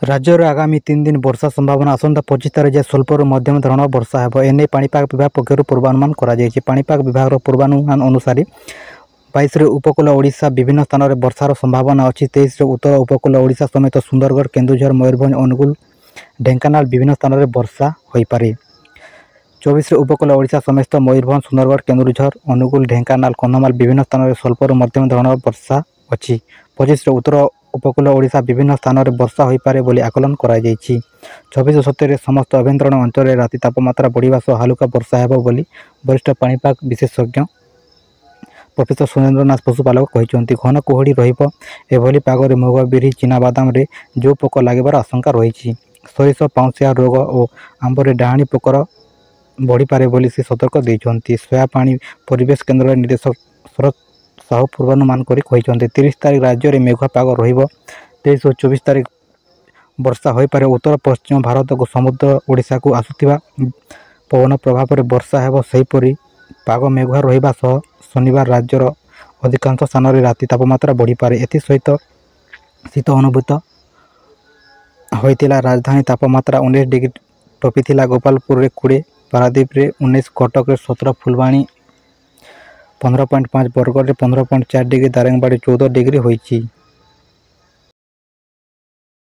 राज्य आगामी 3 दिन वर्षा संभावना आसंता 25 तारिख जाए स्वल्परू मध्यम धरण वर्षा हेब एने पाणीपाग विभाग पक्षर पूर्वानुमान पाणीपाग विभाग पूर्वानुमान अनुसार 22 उपकूल ओडिशा विभिन्न स्थान में वर्षार संभावना अच्छी 23 उत्तर उपकूल ओडिशा समेत सुंदरगढ़ केन्दुझर मयूरभंज अनुगुल ढेंकानाल विभिन्न स्थान में वर्षा हो पारे 24 उपकूल ओडिशा समेत मयूरभंज सुंदरगढ़ केन्दुझर अनुगुल ढेंकानाल कंधमाल विभिन्न स्थान में स्वल्परू मध्यम धरण वर्षा अच्छी 25 उत्तर उपकूल ओडिशा विभिन्न स्थान में वर्षा हो पारे बोली आकलन कर 26-27 समस्त अभ्यंतरण अंचल में राति तापमात्रा बढ़िया सह हालुका वर्षा हेब बोली वरिष्ठ पाणीपाग विशेषज्ञ प्रोफेसर सुरेंद्रनाथ पशुपालक कहते घन कुहड़ी रही पागरे मुग बिरी चिनाबादाम रे जो पोक लगे आशंका रही सरिष पाउंसिया रोग और आंबरे डाहाणी पोकर बढ़ी पारे बोली से सतर्क देते सोयापाणी परिवेश केन्द्र निर्देशक शरद साहू पूर्वानुमान कर 30 तारिख राज्य में मेघुआ पाग रही 24 तारिख वर्षा हो पारे उत्तर पश्चिम भारत को समुद्र ओडिशा को आसुवा पवन प्रभाव में वर्षा हेब सेहीपरि पाग मेघुआ रहिबा सह शनिवार राज्यर अधिकांश स्थान में राति तापमात्रा बढ़ी पारे एसहित शीत अनुभूत होता राजधानी तापमात्रा 19 डिग्री टपी गोपालपुर में 20 पारादीप रे 19 कटक रे 17 फुलवाणी 15.5 बरगढ़ 15.4 डिग्री दारिंगबाड़ी 14 डिग्री होईची।